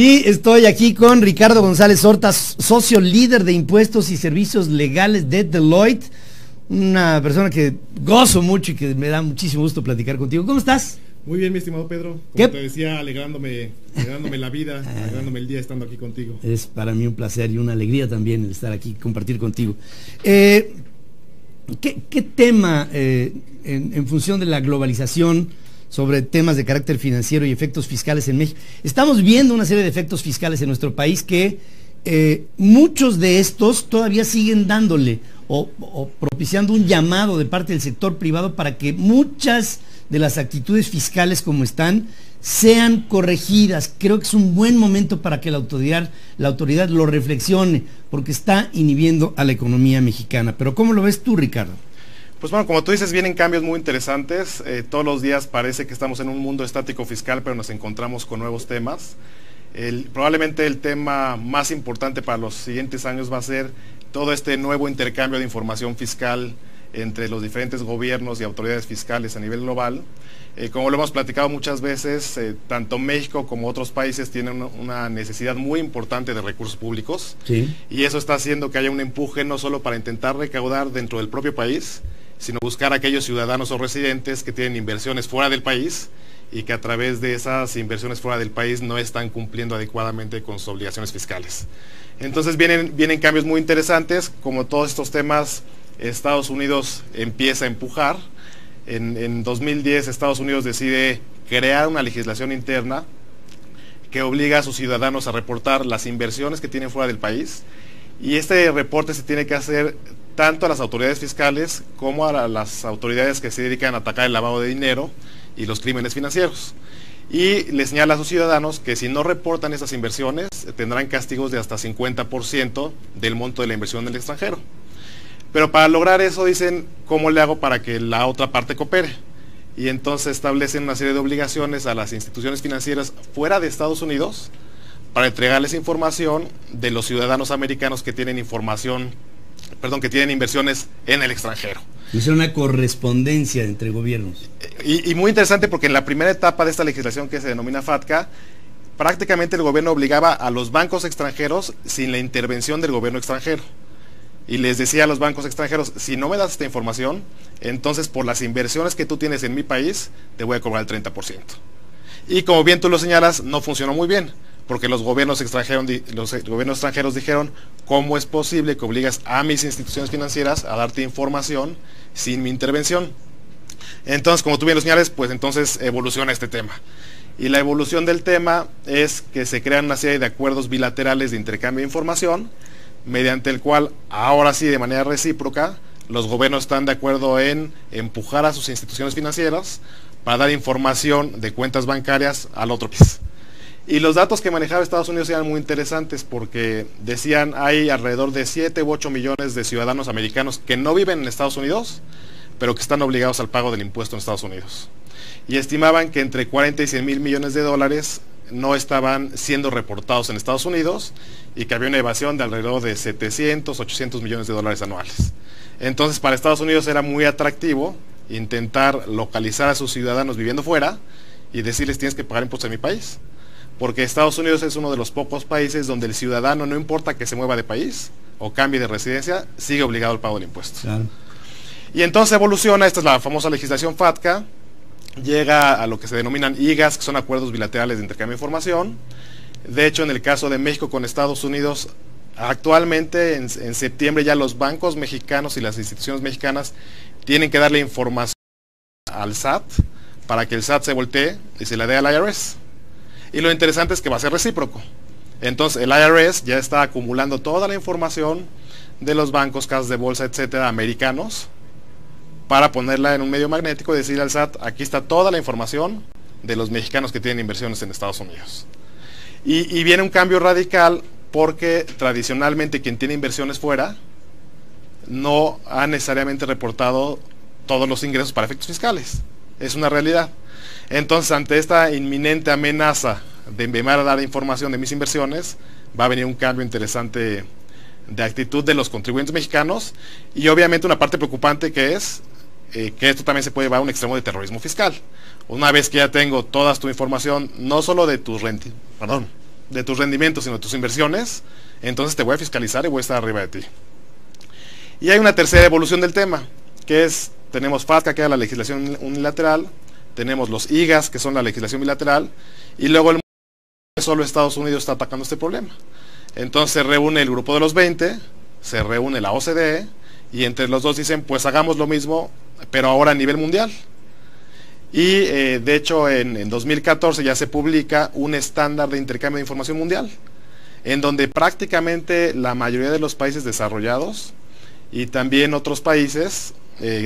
Y estoy aquí con Ricardo González Horta, socio líder de impuestos y servicios legales de Deloitte, una persona que gozo mucho y que me da muchísimo gusto platicar contigo. ¿Cómo estás? Muy bien, mi estimado Pedro. Como te decía, alegrándome la vida, alegrándome el día estando aquí contigo. Es para mí un placer y una alegría también el estar aquí, compartir contigo. ¿Qué tema, en función de la globalización, sobre temas de carácter financiero y efectos fiscales en México? Estamos viendo una serie de efectos fiscales en nuestro país que muchos de estos todavía siguen dándole o propiciando un llamado de parte del sector privado para que muchas de las actitudes fiscales como están sean corregidas. Creo que es un buen momento para que la autoridad lo reflexione, porque está inhibiendo a la economía mexicana. Pero ¿cómo lo ves tú, Ricardo? Pues bueno, como tú dices, vienen cambios muy interesantes. Todos los días parece que estamos en un mundo estático fiscal, pero nos encontramos con nuevos temas. Probablemente el tema más importante para los siguientes años va a ser todo este nuevo intercambio de información fiscal entre los diferentes gobiernos y autoridades fiscales a nivel global. Como lo hemos platicado muchas veces, tanto México como otros países tienen una necesidad muy importante de recursos públicos. Sí. Y eso está haciendo que haya un empuje no solo para intentar recaudar dentro del propio país, sino buscar a aquellos ciudadanos o residentes que tienen inversiones fuera del país y que a través de esas inversiones fuera del país no están cumpliendo adecuadamente con sus obligaciones fiscales. Entonces vienen cambios muy interesantes. Como todos estos temas, Estados Unidos empieza a empujar. En 2010 Estados Unidos decide crear una legislación interna que obliga a sus ciudadanos a reportar las inversiones que tienen fuera del país, y este reporte se tiene que hacer tanto a las autoridades fiscales como a las autoridades que se dedican a atacar el lavado de dinero y los crímenes financieros. Y le señala a sus ciudadanos que si no reportan esas inversiones tendrán castigos de hasta 50% del monto de la inversión del extranjero. Pero para lograr eso dicen, ¿cómo le hago para que la otra parte coopere? Y entonces establecen una serie de obligaciones a las instituciones financieras fuera de Estados Unidos para entregarles información de los ciudadanos americanos que tienen que tienen inversiones en el extranjero. Es una correspondencia entre gobiernos. Y muy interesante, porque en la primera etapa de esta legislación, que se denomina FATCA, prácticamente el gobierno obligaba a los bancos extranjeros sin la intervención del gobierno extranjero. Y les decía a los bancos extranjeros, si no me das esta información, entonces por las inversiones que tú tienes en mi país, te voy a cobrar el 30%. Y como bien tú lo señalas, no funcionó muy bien, porque los gobiernos extranjeros dijeron, ¿cómo es posible que obligas a mis instituciones financieras a darte información sin mi intervención? Entonces, como tú bien lo señalas, pues entonces evoluciona este tema. Y la evolución del tema es que se crean una serie de acuerdos bilaterales de intercambio de información, mediante el cual, ahora sí, de manera recíproca, los gobiernos están de acuerdo en empujar a sus instituciones financieras para dar información de cuentas bancarias al otro país. Y los datos que manejaba Estados Unidos eran muy interesantes, porque decían hay alrededor de 7 u 8 millones de ciudadanos americanos que no viven en Estados Unidos, pero que están obligados al pago del impuesto en Estados Unidos. Y estimaban que entre 40 y 100 mil millones de dólares no estaban siendo reportados en Estados Unidos, y que había una evasión de alrededor de 700, 800 millones de dólares anuales. Entonces, para Estados Unidos era muy atractivo intentar localizar a sus ciudadanos viviendo fuera y decirles, tienes que pagar impuestos en mi país, porque Estados Unidos es uno de los pocos países donde el ciudadano, no importa que se mueva de país o cambie de residencia, sigue obligado al pago del impuesto. Claro. Y entonces evoluciona, esta es la famosa legislación FATCA, llega a lo que se denominan IGAs, que son acuerdos bilaterales de intercambio de información. De hecho, en el caso de México con Estados Unidos, actualmente en septiembre ya los bancos mexicanos y las instituciones mexicanas tienen que darle información al SAT para que el SAT se voltee y se la dé al IRS. Y lo interesante es que va a ser recíproco. Entonces el IRS ya está acumulando toda la información de los bancos, casas de bolsa, etcétera, americanos, para ponerla en un medio magnético y decir al SAT, aquí está toda la información de los mexicanos que tienen inversiones en Estados Unidos. Y viene un cambio radical, porque tradicionalmente quien tiene inversiones fuera no ha necesariamente reportado todos los ingresos para efectos fiscales. Es una realidad. Entonces, ante esta inminente amenaza de enviar a dar información de mis inversiones, va a venir un cambio interesante de actitud de los contribuyentes mexicanos, y obviamente una parte preocupante que es que esto también se puede llevar a un extremo de terrorismo fiscal. Una vez que ya tengo toda tu información, no solo de tus de tus rendimientos, sino de tus inversiones, entonces te voy a fiscalizar y voy a estar arriba de ti. Y hay una tercera evolución del tema, que es, tenemos FATCA, que es la legislación unilateral, tenemos los IGAS, que son la legislación bilateral, y luego el mundo, solo Estados Unidos está atacando este problema. Entonces se reúne el grupo de los 20, se reúne la OCDE, y entre los dos dicen, pues hagamos lo mismo, pero ahora a nivel mundial. Y de hecho en 2014 ya se publica un estándar de intercambio de información mundial, en donde prácticamente la mayoría de los países desarrollados y también otros países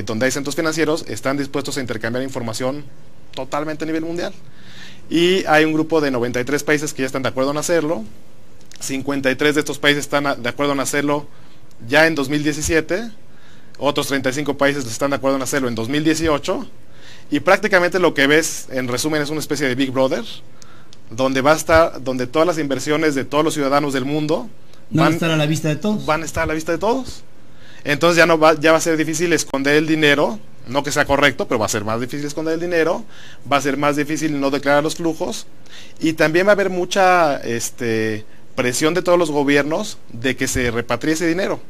donde hay centros financieros están dispuestos a intercambiar información totalmente a nivel mundial. Y hay un grupo de 93 países que ya están de acuerdo en hacerlo, 53 de estos países están de acuerdo en hacerlo ya en 2017, otros 35 países están de acuerdo en hacerlo en 2018, y prácticamente lo que ves en resumen es una especie de Big Brother, donde va a estar, donde todas las inversiones de todos los ciudadanos del mundo van a estar a la vista de todos. Van a estar a la vista de todos. Entonces ya va a ser difícil esconder el dinero, no que sea correcto, pero va a ser más difícil esconder el dinero, va a ser más difícil no declarar los flujos, y también va a haber mucha presión de todos los gobiernos de que se repatrie ese dinero.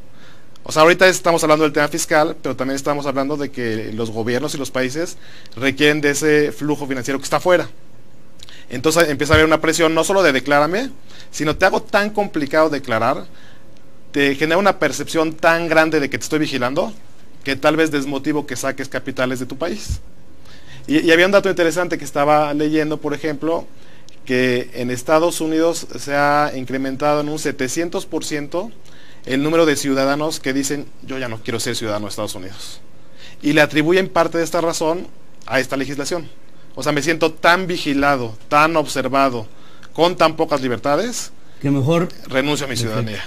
O sea, ahorita estamos hablando del tema fiscal, pero también estamos hablando de que los gobiernos y los países requieren de ese flujo financiero que está afuera. Entonces empieza a haber una presión no solo de declárame, sino te hago tan complicado declarar, te genera una percepción tan grande de que te estoy vigilando, que tal vez desmotivo que saques capitales de tu país. Y había un dato interesante que estaba leyendo, por ejemplo, que en Estados Unidos se ha incrementado en un 700% el número de ciudadanos que dicen, yo ya no quiero ser ciudadano de Estados Unidos. Y le atribuyen parte de esta razón a esta legislación. O sea, me siento tan vigilado, tan observado, con tan pocas libertades, que mejor renuncio a mi ciudadanía.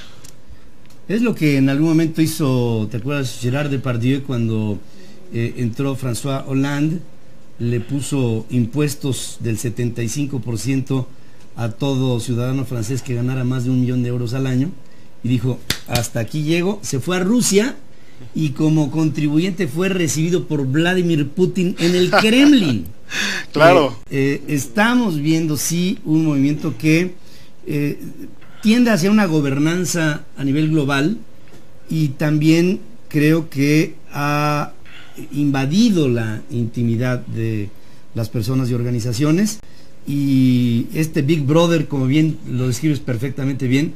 Es lo que en algún momento hizo, ¿te acuerdas? Gerard Depardieu, cuando entró François Hollande, le puso impuestos del 75% a todo ciudadano francés que ganara más de 1 millón de euros al año, y dijo, hasta aquí llego. Se fue a Rusia y como contribuyente fue recibido por Vladimir Putin en el Kremlin. Claro. Estamos viendo, sí, un movimiento que tiende hacia una gobernanza a nivel global, y también creo que ha invadido la intimidad de las personas y organizaciones, y este Big Brother, como bien lo describes perfectamente bien,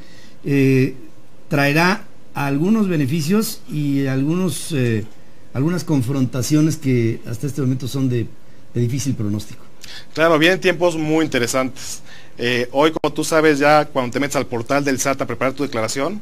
traerá algunos beneficios y algunas confrontaciones que hasta este momento son de difícil pronóstico. Claro, vienen tiempos muy interesantes. Hoy, como tú sabes, ya cuando te metes al portal del SAT a preparar tu declaración,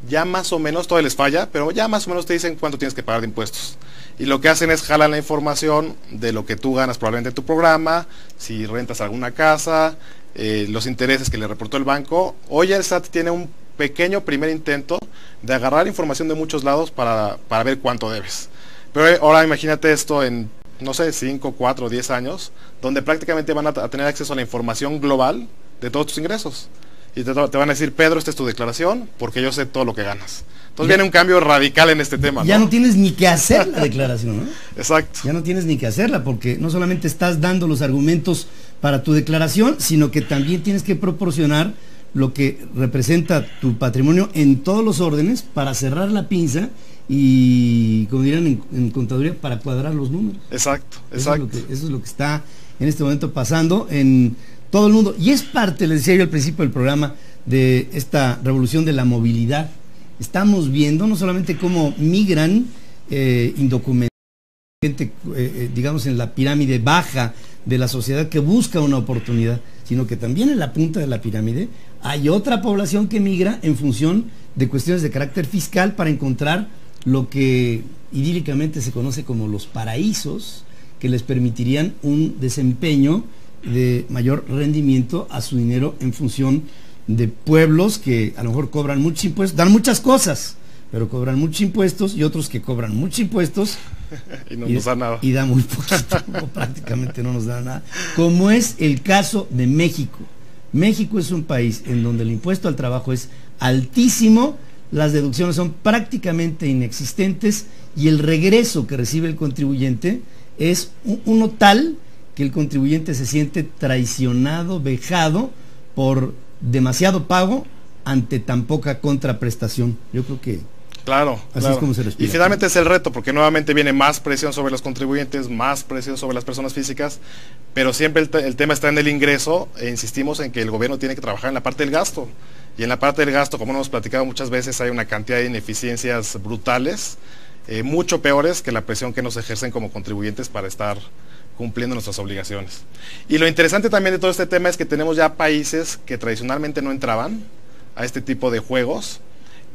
ya más o menos, todavía les falla, pero ya más o menos te dicen cuánto tienes que pagar de impuestos. Y lo que hacen es jalar la información de lo que tú ganas probablemente en tu programa, si rentas alguna casa, los intereses que le reportó el banco. Hoy el SAT tiene un pequeño primer intento de agarrar información de muchos lados para ver cuánto debes. Pero ahora imagínate esto en, no sé, 5, 4, 10 años, donde prácticamente van a tener acceso a la información global de todos tus ingresos. Y te van a decir, Pedro, esta es tu declaración, porque yo sé todo lo que ganas. Entonces viene un cambio radical en este tema, ¿no? Ya no tienes ni que hacer la declaración, ¿no? Exacto. Ya no tienes ni que hacerla, porque no solamente estás dando los argumentos para tu declaración, sino que también tienes que proporcionar lo que representa tu patrimonio en todos los órdenes para cerrar la pinza y, como dirán en contaduría, para cuadrar los números. Exacto, Eso es lo que está en este momento pasando en todo el mundo, y es parte, les decía yo al principio del programa, de esta revolución de la movilidad. Estamos viendo no solamente cómo migran indocumentados, gente, digamos, en la pirámide baja de la sociedad que busca una oportunidad, sino que también en la punta de la pirámide hay otra población que migra en función de cuestiones de carácter fiscal para encontrar lo que idílicamente se conoce como los paraísos, que les permitirían un desempeño de mayor rendimiento a su dinero en función de pueblos que a lo mejor cobran muchos impuestos, dan muchas cosas, pero cobran muchos impuestos, y otros que cobran muchos impuestos y no nos da nada. Y da muy poquito, o prácticamente no nos da nada, como es el caso de México. México es un país en donde el impuesto al trabajo es altísimo, las deducciones son prácticamente inexistentes, y el regreso que recibe el contribuyente es uno tal que el contribuyente se siente traicionado, vejado por demasiado pago ante tan poca contraprestación. Yo creo que claro, así claro. es como se respira. Y finalmente es el reto, porque nuevamente viene más presión sobre los contribuyentes, más presión sobre las personas físicas, pero siempre el tema está en el ingreso, e insistimos en que el gobierno tiene que trabajar en la parte del gasto. Y en la parte del gasto, como hemos platicado muchas veces, hay una cantidad de ineficiencias brutales, mucho peores que la presión que nos ejercen como contribuyentes para estar cumpliendo nuestras obligaciones. Y lo interesante también de todo este tema es que tenemos ya países que tradicionalmente no entraban a este tipo de juegos,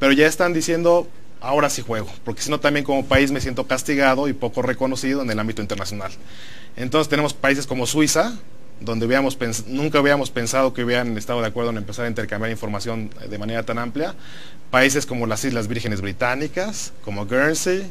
pero ya están diciendo, ahora sí juego, porque si no también como país me siento castigado y poco reconocido en el ámbito internacional. Entonces tenemos países como Suiza, donde nunca habíamos pensado que hubieran estado de acuerdo en empezar a intercambiar información de manera tan amplia. Países como las Islas Vírgenes Británicas, como Guernsey,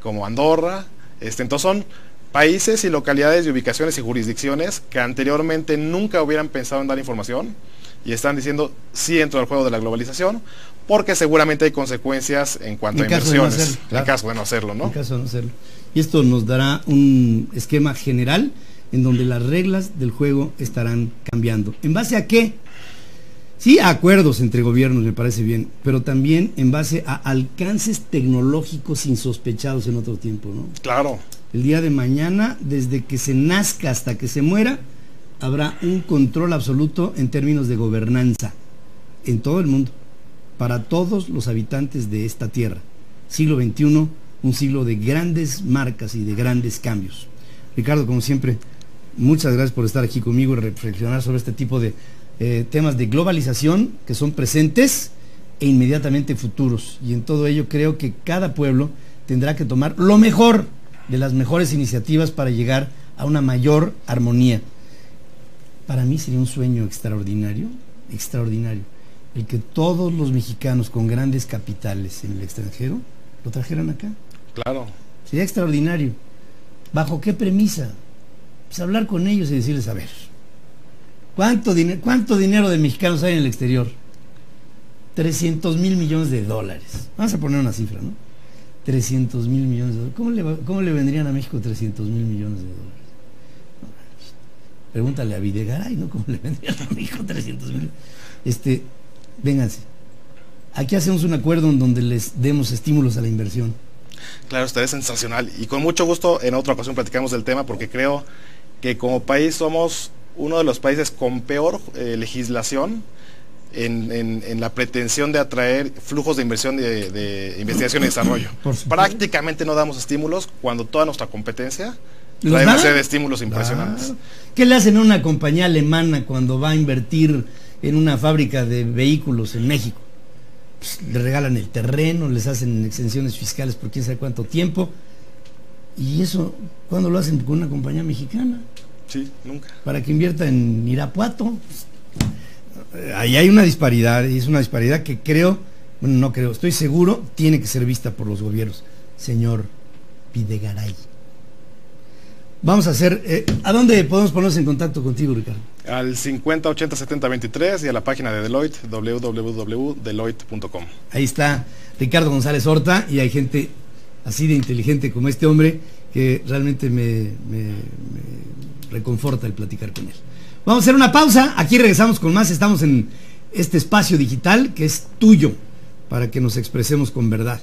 como Andorra. Entonces son países y localidades y ubicaciones y jurisdicciones que anteriormente nunca hubieran pensado en dar información y están diciendo sí entro al juego de la globalización, porque seguramente hay consecuencias en cuanto a inversiones, en caso de no hacerlo, ¿no? En caso de no hacerlo. Y esto nos dará un esquema general en donde las reglas del juego estarán cambiando. ¿En base a qué? Sí, a acuerdos entre gobiernos, me parece bien, pero también en base a alcances tecnológicos insospechados en otro tiempo, ¿no? Claro. El día de mañana, desde que se nazca hasta que se muera, habrá un control absoluto en términos de gobernanza en todo el mundo, para todos los habitantes de esta tierra. Siglo XXI, un siglo de grandes marcas y de grandes cambios. Ricardo, como siempre, muchas gracias por estar aquí conmigo y reflexionar sobre este tipo de temas de globalización que son presentes e inmediatamente futuros. Y en todo ello creo que cada pueblo tendrá que tomar lo mejor de las mejores iniciativas para llegar a una mayor armonía. Para mí sería un sueño extraordinario, el que todos los mexicanos con grandes capitales en el extranjero lo trajeran acá. Claro. Sería extraordinario. ¿Bajo qué premisa? Pues hablar con ellos y decirles, a ver, ¿cuánto dinero de mexicanos hay en el exterior? 300 mil millones de dólares. Vamos a poner una cifra, ¿no? 300 mil millones de dólares. ¿Cómo le vendrían a México 300 mil millones de dólares? Pregúntale a Videgaray, ¿no? ¿Cómo le vendrían a México 300 mil? Vénganse. Aquí hacemos un acuerdo en donde les demos estímulos a la inversión. Claro, estaría sensacional. Y con mucho gusto en otra ocasión platicamos del tema, porque creo que como país somos uno de los países con peor legislación en la pretensión de atraer flujos de inversión de investigación y desarrollo. Prácticamente no damos estímulos cuando toda nuestra competencia trae una serie de estímulos impresionantes. Claro. ¿Qué le hacen a una compañía alemana cuando va a invertir en una fábrica de vehículos en México? Pues, le regalan el terreno, les hacen exenciones fiscales por quién sabe cuánto tiempo. ¿Y eso cuándo lo hacen con una compañía mexicana? Sí, nunca. Para que invierta en Irapuato. Ahí hay una disparidad, y es una disparidad que estoy seguro, tiene que ser vista por los gobiernos. Señor Videgaray. Vamos a hacer, ¿a dónde podemos ponernos en contacto contigo, Ricardo? Al 50 80 70 23 y a la página de Deloitte, www.deloitte.com. Ahí está Ricardo González Horta, y hay gente así de inteligente como este hombre que realmente me reconforta el platicar con él. Vamos a hacer una pausa, aquí regresamos con más. Estamos en este espacio digital que es tuyo, para que nos expresemos con verdad.